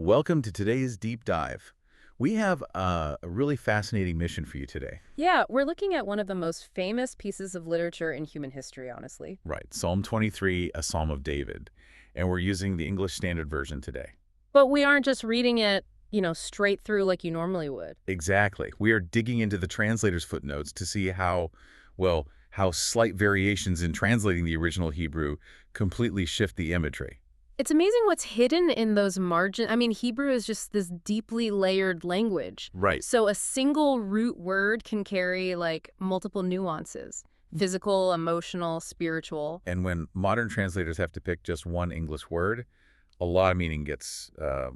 Welcome to today's deep dive. We have a really fascinating mission for you today. Yeah, we're looking at one of the most famous pieces of literature in human history, honestly. Right, Psalm 23, a Psalm of David. And we're using the English Standard Version today. But we aren't just reading it, straight through like you normally would. Exactly. We are digging into the translator's footnotes to see how slight variations in translating the original Hebrew completely shift the imagery. It's amazing what's hidden in those margins. I mean, Hebrew is just this deeply layered language. Right. So a single root word can carry like multiple nuances: physical, emotional, spiritual. And when modern translators have to pick just one English word, a lot of meaning gets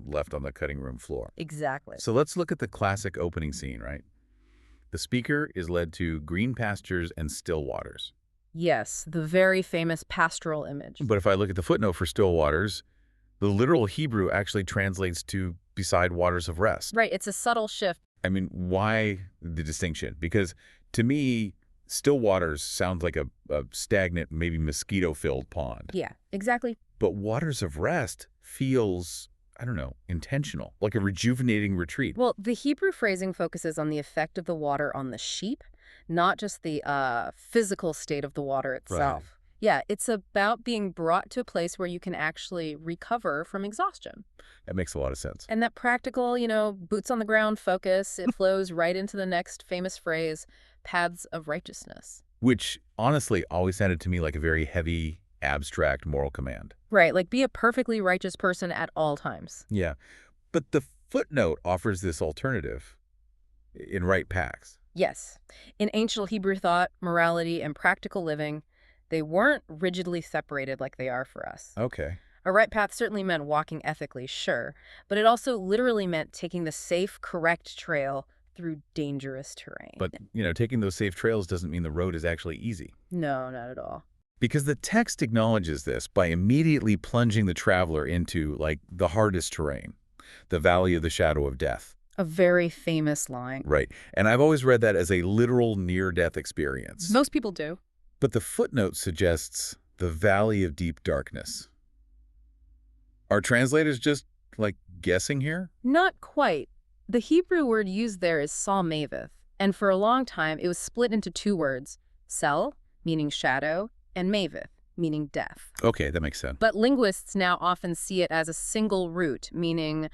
left on the cutting room floor. Exactly. So let's look at the classic opening scene, right? The speaker is led to green pastures and still waters. Yes, the very famous pastoral image. But if I look at the footnote for still waters, the literal Hebrew actually translates to beside waters of rest. Right, it's a subtle shift. I mean, why the distinction? Because to me, still waters sounds like a stagnant, maybe mosquito-filled pond. Yeah, exactly. But waters of rest feels, I don't know, intentional, like a rejuvenating retreat. Well, the Hebrew phrasing focuses on the effect of the water on the sheep, not just the physical state of the water itself. Yeah, it's about being brought to a place where you can actually recover from exhaustion. That makes a lot of sense. And that practical, boots on the ground focus, it flows right into the next famous phrase, paths of righteousness. Which honestly always sounded to me like a very heavy, abstract moral command. Right, like be a perfectly righteous person at all times. Yeah. But the footnote offers this alternative in right packs. Yes. In ancient Hebrew thought, morality and practical living, they weren't rigidly separated like they are for us. Okay. A right path certainly meant walking ethically, sure, but it also literally meant taking the safe, correct trail through dangerous terrain. But, taking those safe trails doesn't mean the road is actually easy. No, not at all. Because the text acknowledges this by immediately plunging the traveler into, like, the hardest terrain, the valley of the shadow of death. A very famous line. Right. And I've always read that as a literal near-death experience. Most people do. But the footnote suggests the valley of deep darkness. Are translators just, like, guessing here? Not quite. The Hebrew word used there is salmaveth, and for a long time it was split into two words, sel, meaning shadow, and maveth, meaning death. Okay, that makes sense. But linguists now often see it as a single root, meaning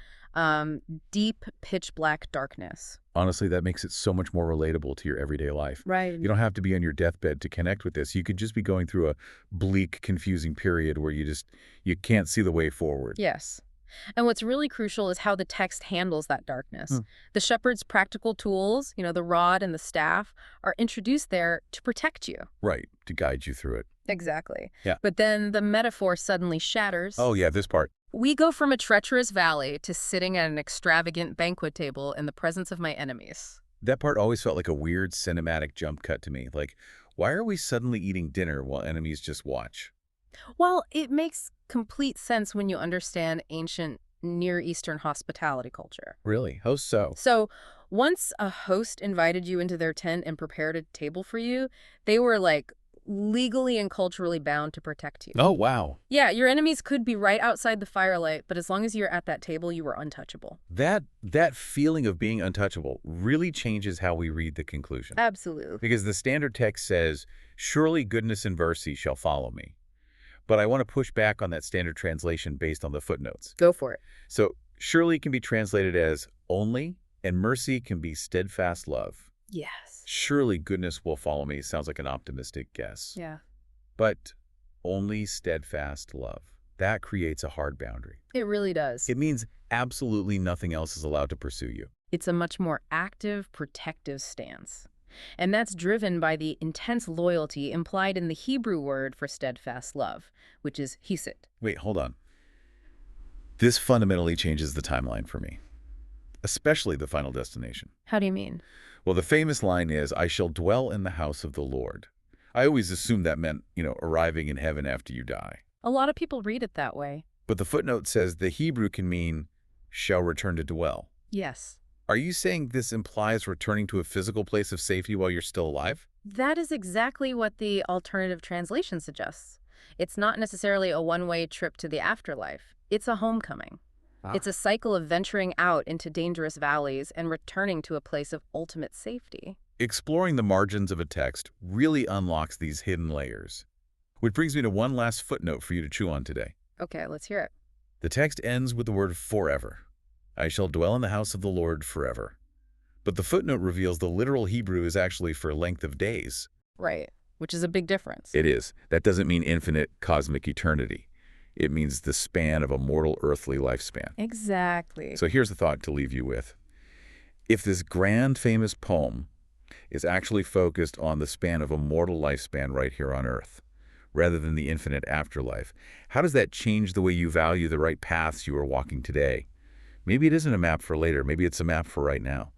deep, pitch-black darkness. Honestly, that makes it so much more relatable to your everyday life. Right. You don't have to be on your deathbed to connect with this. You could just be going through a bleak, confusing period where you can't see the way forward. Yes. And what's really crucial is how the text handles that darkness. Hmm. The shepherd's practical tools, the rod and the staff, are introduced there to protect you. Right, to guide you through it. Exactly. Yeah. But then the metaphor suddenly shatters. Oh, yeah, this part. We go from a treacherous valley to sitting at an extravagant banquet table in the presence of my enemies. That part always felt like a weird cinematic jump cut to me. Like, why are we suddenly eating dinner while enemies just watch? Well, it makes complete sense when you understand ancient Near Eastern hospitality culture. Really? How so? So, once a host invited you into their tent and prepared a table for you, they were like legally and culturally bound to protect you. Oh, wow. Yeah, your enemies could be right outside the firelight, but as long as you're at that table, you were untouchable. That feeling of being untouchable really changes how we read the conclusion. Absolutely. Because the standard text says, surely goodness and mercy shall follow me. But I want to push back on that standard translation based on the footnotes. Go for it. So surely can be translated as only, and mercy can be steadfast love. Yes. Surely goodness will follow me sounds like an optimistic guess. Yeah. But only steadfast love. That creates a hard boundary. It really does. It means absolutely nothing else is allowed to pursue you. It's a much more active, protective stance. And that's driven by the intense loyalty implied in the Hebrew word for steadfast love, which is hesed. Wait, hold on. This fundamentally changes the timeline for me, especially the final destination. How do you mean? Well, the famous line is, I shall dwell in the house of the Lord. I always assumed that meant, arriving in heaven after you die. A lot of people read it that way. But the footnote says the Hebrew can mean, shall return to dwell. Yes. Are you saying this implies returning to a physical place of safety while you're still alive? That is exactly what the alternative translation suggests. It's not necessarily a one-way trip to the afterlife. It's a homecoming. It's a cycle of venturing out into dangerous valleys and returning to a place of ultimate safety. Exploring the margins of a text really unlocks these hidden layers. Which brings me to one last footnote for you to chew on today. Okay, let's hear it. The text ends with the word forever. I shall dwell in the house of the Lord forever. But the footnote reveals the literal Hebrew is actually for length of days. Right, which is a big difference. It is. That doesn't mean infinite cosmic eternity. It means the span of a mortal earthly lifespan. Exactly. So here's the thought to leave you with. If this grand famous poem is actually focused on the span of a mortal lifespan right here on Earth, rather than the infinite afterlife, how does that change the way you value the right paths you are walking today? Maybe it isn't a map for later. Maybe it's a map for right now.